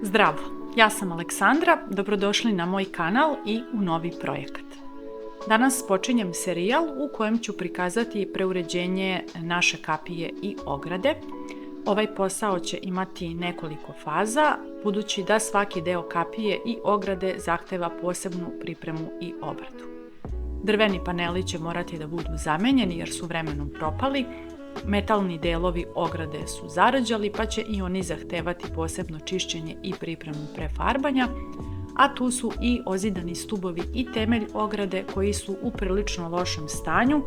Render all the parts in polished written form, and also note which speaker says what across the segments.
Speaker 1: Zdravo, ja sam Aleksandra, dobrodošli na moj kanal i u novi projekat. Danas počinjem serijal u kojem ću prikazati preuređenje naše kapije i ograde. Ovaj posao će imati nekoliko faza, budući da svaki deo kapije i ograde zahteva posebnu pripremu i obradu. Drveni paneli će morati da budu zamenjeni jer su vremenom propali, metalni delovi ograde su zarđali pa će i oni zahtevati posebno čišćenje i pripremu prefarbanja, a tu su i ozidani stubovi i temelj ograde koji su u prilično lošem stanju,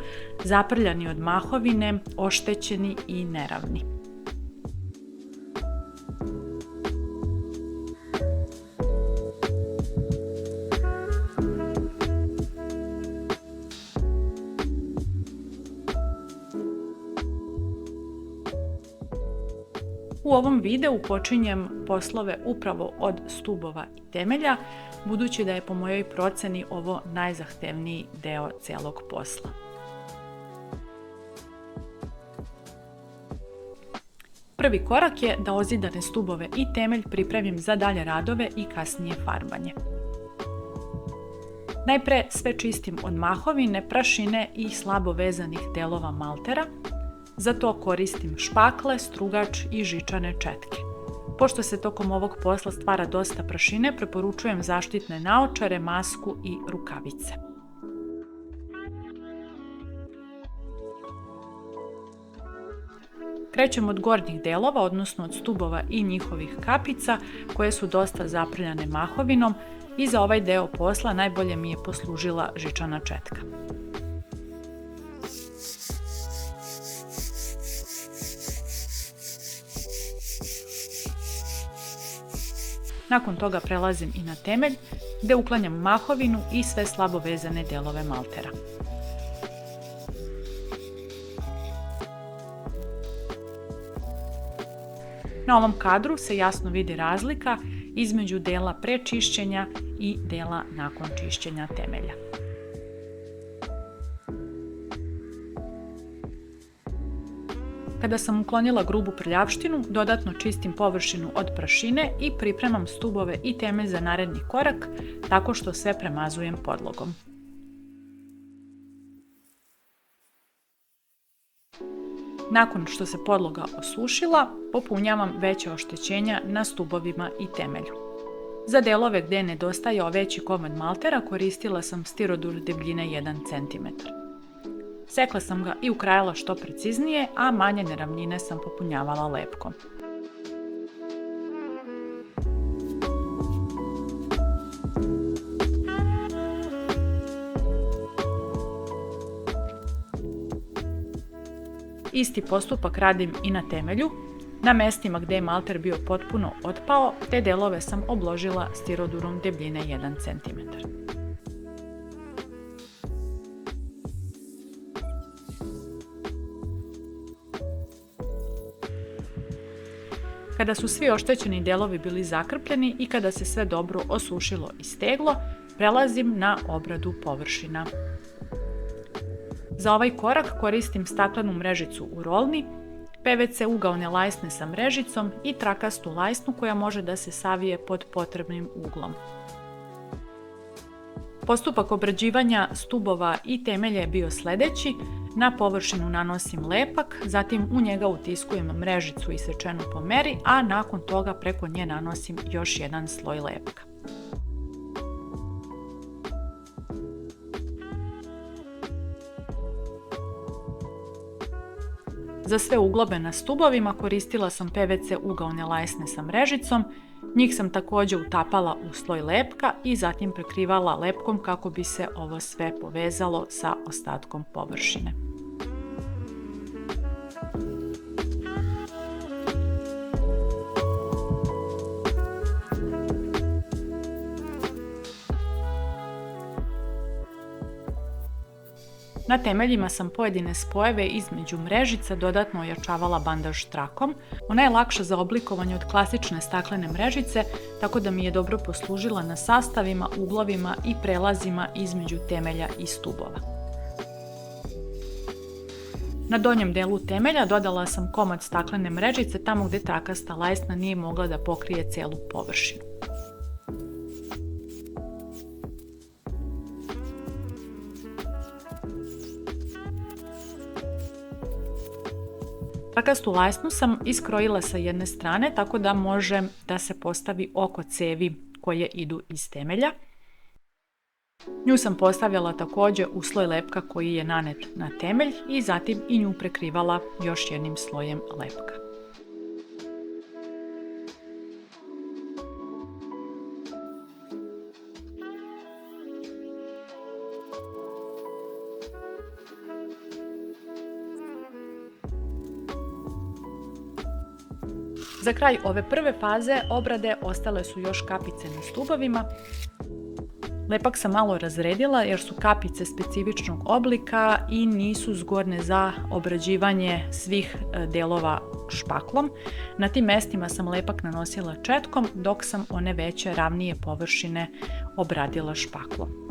Speaker 1: zaprljani od mahovine, oštećeni i neravni. U ovom videu počinjem poslove upravo od stubova i temelja, budući da je po mojoj proceni ovo najzahtevniji deo celog posla. Prvi korak je da ozidane stubove i temelj pripremim za dalje radove i kasnije farbanje. Najpre sve čistim od mahovine, prašine i slabo vezanih delova maltera. Za to koristim špakle, strugač i žičane četke. Pošto se tokom ovog posla stvara dosta prašine, preporučujem zaštitne naočare, masku i rukavice. Krećem od gornjih delova, odnosno od stubova i njihovih kapica, koje su dosta zaprljane mahovinom, i za ovaj deo posla najbolje mi je poslužila žičana četka. Nakon toga prelazim i na temelj, gde uklanjam mahovinu i sve slabo vezane delove maltera. Na ovom kadru se jasno vidi razlika između dela pre čišćenja i dela nakon čišćenja temelja. Kada sam uklonila grubu prljavštinu, dodatno čistim površinu od prašine i pripremam stubove i temelj za naredni korak, tako što sve premazujem podlogom. Nakon što se podloga osušila, popunjavam veća oštećenja na stubovima i temelju. Za delove gde nedostaje veći komad maltera koristila sam stirodur debljine 1 cm. Sekla sam ga i ukrajala što preciznije, a manje neravnine sam popunjavala lepkom. Isti postupak radim i na temelju. Na mestima gde je malter bio potpuno otpao, te delove sam obložila stirodurom debljine 1 cm. Kada su svi oštećeni delovi bili zakrpljeni i kada se sve dobro osušilo i steglo, prelazim na obradu površina. Za ovaj korak koristim staklenu mrežicu u rolni, PVC ugaone lajsne sa mrežicom i trakastu lajsnu koja može da se savije pod potrebnim uglom. Postupak obrađivanja stubova i temelja je bio sledeći. Na površinu nanosim lepak, zatim u njega utiskujem mrežicu isečenu po meri, a nakon toga preko nje nanosim još jedan sloj lepka. Za sve uglobe na stubovima koristila sam PVC ugaone lajsne sa mrežicom, njih sam također utapala u sloj lepka i zatim prekrivala lepkom kako bi se ovo sve povezalo sa ostatkom površine. Na temeljima sam pojedine spojeve između mrežica dodatno ojačavala bandaž trakom. Ona je lakša za oblikovanje od klasične staklene mrežice, tako da mi je dobro poslužila na sastavima, uglovima i prelazima između temelja i stubova. Na donjem delu temelja dodala sam komad staklene mrežice tamo gdje trakasta lajsna nije mogla da pokrije celu površinu. Trakastu lajsnu sam iskrojila sa jedne strane tako da može da se postavi oko cevi koje idu iz temelja. Nju sam postavljala također u sloj lepka koji je nanet na temelj i zatim i nju prekrivala još jednim slojem lepka. Za kraj ove prve faze obrade ostale su još kapice na stubovima. Lepak sam malo razredila jer su kapice specifičnog oblika i nisu zgodne za obrađivanje svih delova špaklom. Na tim mestima sam lepak nanosila četkom dok sam one veće ravnije površine obradila špaklom.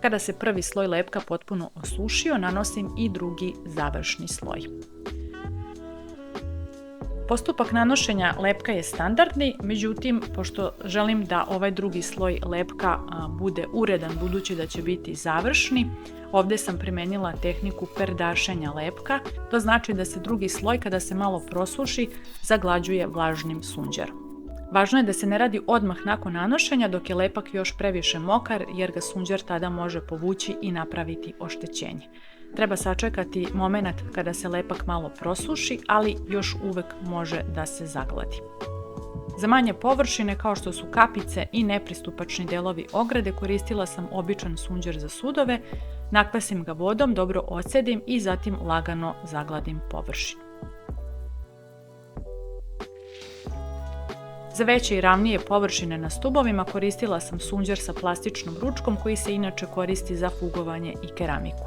Speaker 1: Kada se prvi sloj lepka potpuno osušio, nanosim i drugi završni sloj. Postupak nanošenja lepka je standardni, međutim, pošto želim da ovaj drugi sloj lepka bude uredan budući da će biti završni, ovdje sam primenila tehniku perdašenja lepka. To znači da se drugi sloj kada se malo prosuši zaglađuje vlažnim sunđerom. Važno je da se ne radi odmah nakon nanošenja dok je lepak još previše mokar jer ga sunđer tada može povući i napraviti oštećenje. Treba sačekati moment kada se lepak malo prosuši, ali još uvek može da se zagladi. Za manje površine kao što su kapice i nepristupačni delovi ograde koristila sam običan sunđer za sudove, nakvasim ga vodom, dobro odcedim i zatim lagano zagladim površinu. Za veće i ravnije površine na stubovima koristila sam sunđer sa plastičnom ručkom koji se inače koristi za fugovanje i keramiku.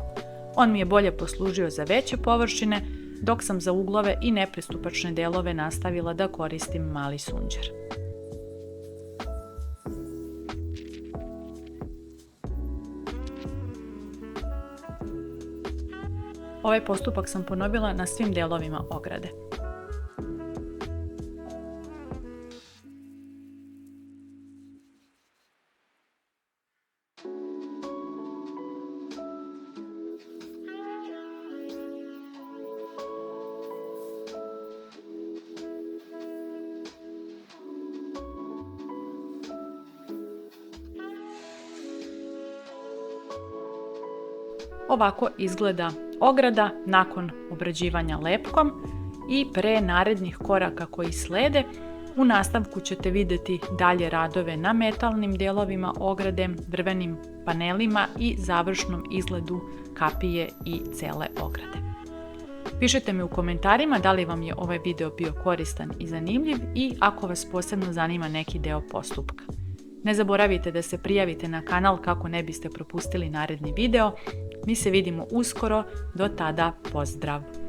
Speaker 1: On mi je bolje poslužio za veće površine, dok sam za uglove i nepristupačne delove nastavila da koristim mali sunđer. Ovaj postupak sam ponovila na svim delovima ograde. Ovako izgleda ograda nakon obrađivanja lepkom i pre narednih koraka koji slede. U nastavku ćete vidjeti dalje radove na metalnim delovima ograde, drvenim panelima i završnom izgledu kapije i cele ograde. Pišite mi u komentarima da li vam je ovaj video bio koristan i zanimljiv i ako vas posebno zanima neki deo postupka. Ne zaboravite da se prijavite na kanal kako ne biste propustili naredni video. Mi se vidimo uskoro, do tada pozdrav!